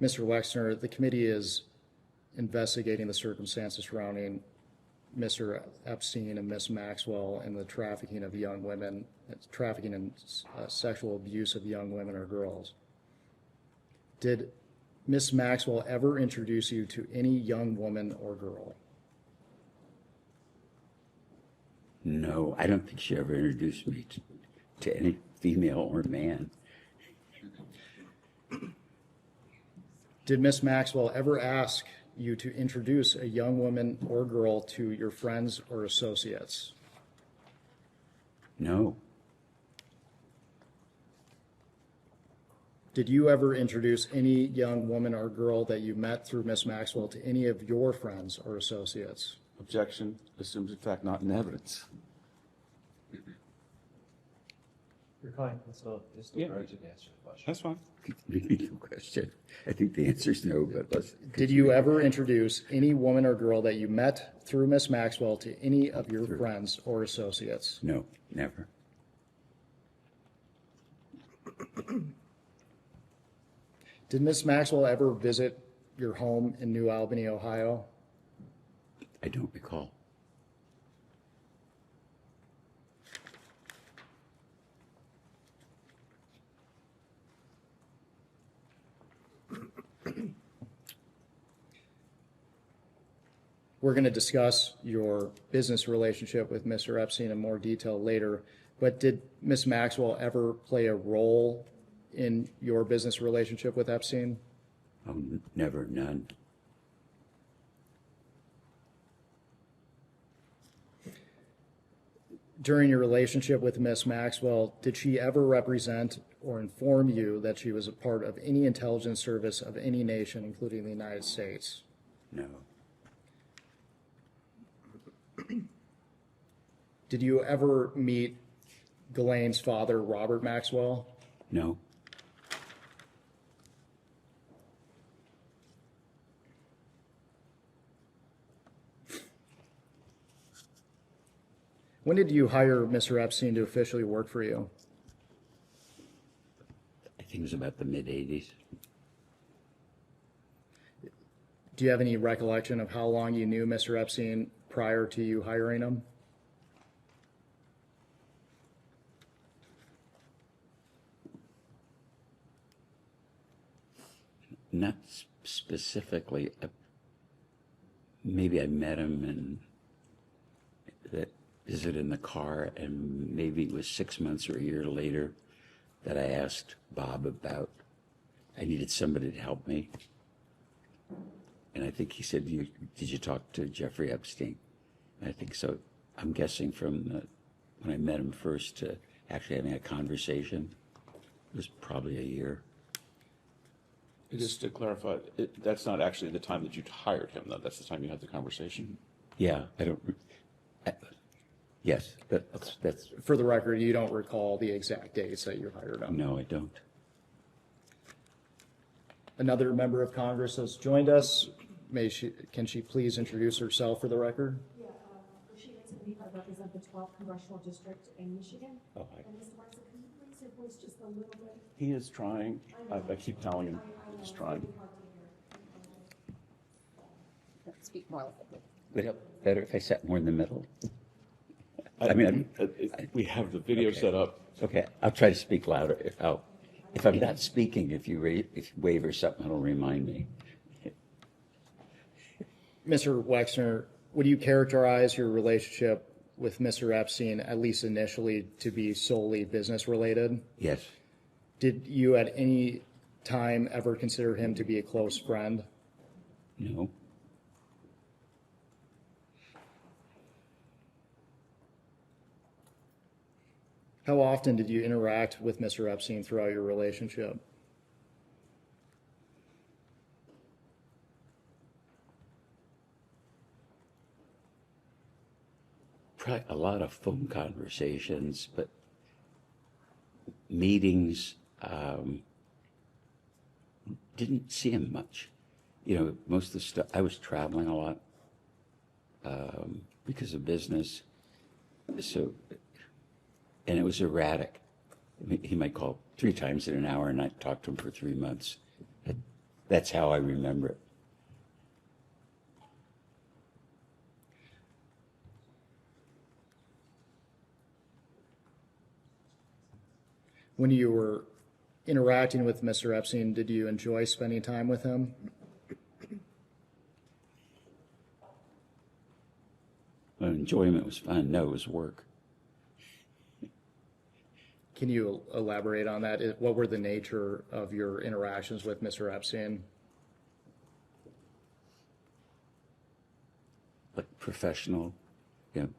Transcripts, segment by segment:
Mr. Wexner, the committee is investigating the circumstances surrounding Mr. Epstein and Ms. Maxwell and the trafficking of young women, trafficking and sexual abuse of young women or girls. Did Ms. Maxwell ever introduce you to any young woman or girl? No, I don't think she ever introduced me to any female or man. Did Ms. Maxwell ever ask you to introduce a young woman or girl to your friends or associates? No. Did you ever introduce any young woman or girl that you met through Ms. Maxwell to any of your friends or associates? Objection assumes in fact not in evidence. You're fine. So just Yeah. encourage you to answer the question. That's fine. Repeat the question. I think the answer is no, but let's. Did you ever introduce any woman or girl that you met through Ms. Maxwell to any of your friends or associates? No, never. Did Ms. Maxwell ever visit your home in New Albany, Ohio? I don't recall. We're going to discuss your business relationship with Mr. Epstein in more detail later, but did Ms. Maxwell ever play a role in your business relationship with Epstein? Oh, never, none. During your relationship with Ms. Maxwell, did she ever represent or inform you that she was a part of any intelligence service of any nation, including the United States? No. Did you ever meet Ghislaine's father, Robert Maxwell? No. When did you hire Mr. Epstein to officially work for you? I think it was about the mid-'80s. Do you have any recollection of how long you knew Mr. Epstein prior to you hiring him? Not specifically. Maybe I met him and that visit in the car, and maybe it was 6 months or a year later that I asked Bob about, I needed somebody to help me. And I think he said, did you talk to Jeffrey Epstein? And I think so. I'm guessing from when I met him first to actually having a conversation, it was probably a year. Just to clarify, that's not actually the time that you hired him, though. That's the time you had the conversation. Yeah, yes, that's, For the record, you don't recall the exact dates that you hired him. no, I don't. Another member of Congress has joined us. Can she please introduce herself for the record? Yeah, Rashida Tiffany, I represent the 12th Congressional District in Michigan. Oh, hi. And Mr. Wexner, can you raise your voice just a little bit? He is trying. I keep telling him he's trying. Speak more loudly. Would it help better if I sat more in the middle? We have the video Okay. set up. Okay, I'll try to speak louder. If I'm not speaking, if you wave or something, it'll remind me. Mr. Wexner, would you characterize your relationship with Mr. Epstein, at least initially, to be solely business related? Yes, Did you at any time ever consider him to be a close friend? no, How often did you interact with Mr. Epstein throughout your relationship? probably a lot of phone conversations, but meetings, didn't see him much. You know, most of the stuff, I was traveling a lot because of business. So, and it was erratic. I mean, he might call 3 times in an hour and I'd talk to him for 3 months. That's how I remember it. When you were interacting with Mr. Epstein, did you enjoy spending time with him? Enjoyment was fun. No, it was work. Can you elaborate on that? What were the nature of your interactions with Mr. Epstein? Like professional,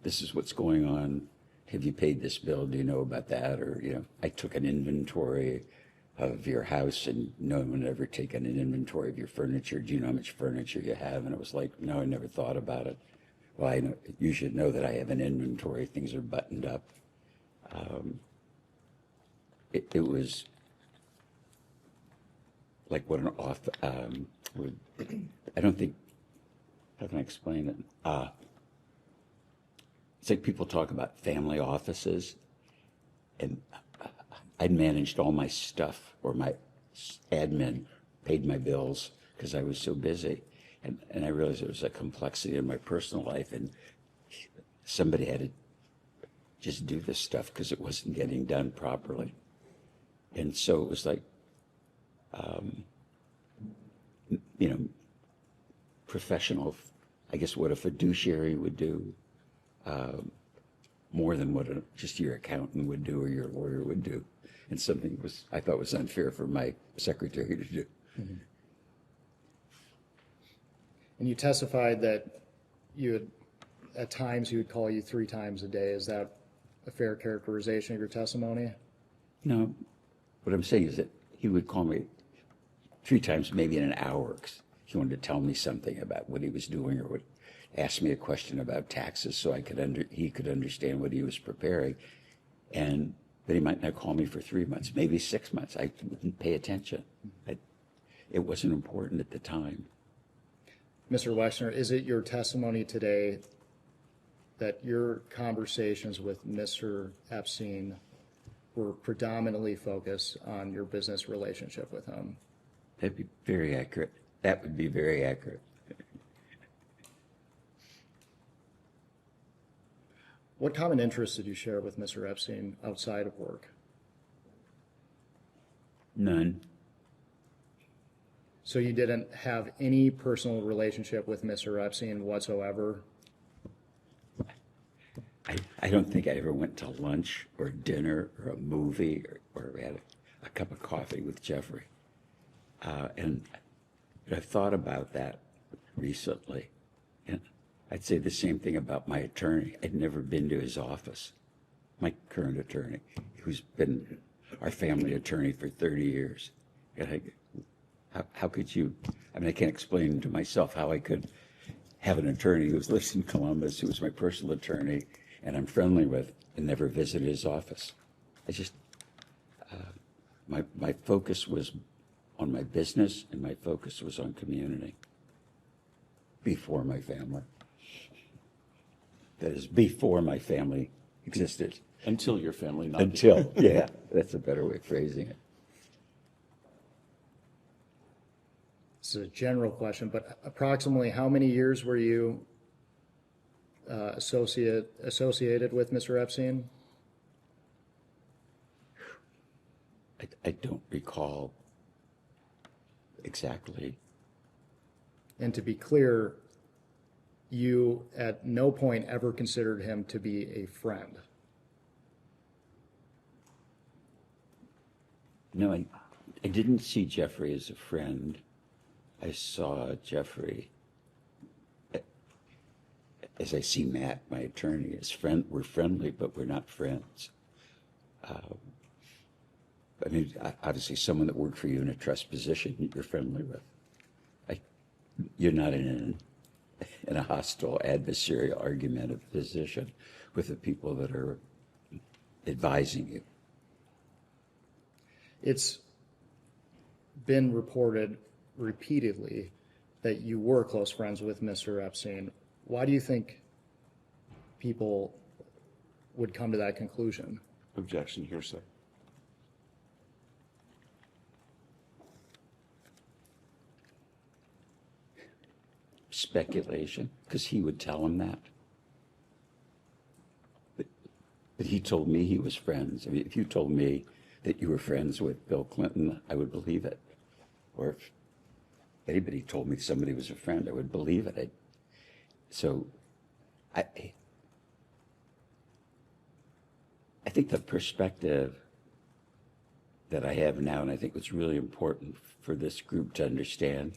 this is what's going on. Have you paid this bill? Do you know about that? Or, I took an inventory of your house, and no one had ever taken an inventory of your furniture. Do you know how much furniture you have? And it was like, no, I never thought about it. Well, I know, you should know that I have an inventory. Things are buttoned up. It was like what an would, I don't think, how can I explain it? It's like people talk about family offices, and I'd managed all my stuff, or my admin paid my bills because I was so busy. And I realized there was a complexity in my personal life, and somebody had to just do this stuff because it wasn't getting done properly. And so it was like, professional, I guess what a fiduciary would do, more than what just your accountant would do or your lawyer would do. And something I thought was unfair for my secretary to do. Mm-hmm. And you testified that at times he would call you 3 times a day. Is that a fair characterization of your testimony? No, what I'm saying is that he would call me 3 times, maybe in an hour, 'cause he wanted to tell me something about what he was doing, or would ask me a question about taxes so he could understand what he was preparing. But he might not call me for 3 months, maybe 6 months. I wouldn't pay attention. It wasn't important at the time. Mr. Wexner, is it your testimony today that your conversations with Mr. Epstein were predominantly focused on your business relationship with him? That'd be very accurate. That would be very accurate. What common interests did you share with Mr. Epstein outside of work? None. So you didn't have any personal relationship with Mr. Epstein whatsoever? I don't think I ever went to lunch or dinner or a movie or had a cup of coffee with Jeffrey. And I've thought about that recently. And I'd say the same thing about my attorney. I'd never been to his office. My current attorney, who's been our family attorney for 30 years. And how could you, I can't explain to myself how I could have an attorney who lives in Columbus, who was my personal attorney, and I'm friendly with, and never visited his office. I just, my focus was on my business, and my focus was on community before my family. That is, before my family existed. Until your family, not Until, yeah, that's a better way of phrasing it. This is a general question, but approximately how many years were you associated with Mr. Epstein? I don't recall exactly. And to be clear, you at no point ever considered him to be a friend. No, I didn't see Jeffrey as a friend. I saw Jeffrey, as I see Matt, my attorney, as friend. We're friendly, but we're not friends. Obviously, someone that worked for you in a trust position, you're friendly with. You're not in a hostile, adversarial, argumentative position with the people that are advising you. It's been reported repeatedly that you were close friends with Mr. Epstein. Why do you think people would come to that conclusion? Objection, hearsay. speculation, because he would tell him that. But he told me he was friends. I mean, if you told me that you were friends with Bill Clinton, I would believe it. Or if anybody told me somebody was a friend, I would believe it. So I think the perspective that I have now, and I think what's really important for this group to understand,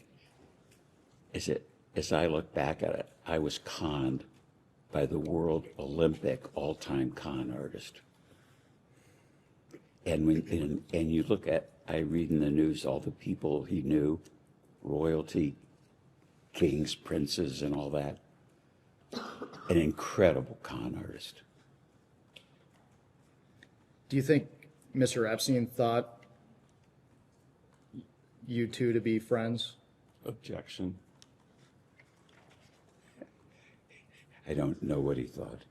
is that as I look back at it, I was conned by the world Olympic all-time con artist. And and you look at, I read in the news all the people he knew, royalty, kings, princes, and all that. An incredible con artist. Do you think Mr. Epstein thought you two to be friends? Objection. I don't know what he thought.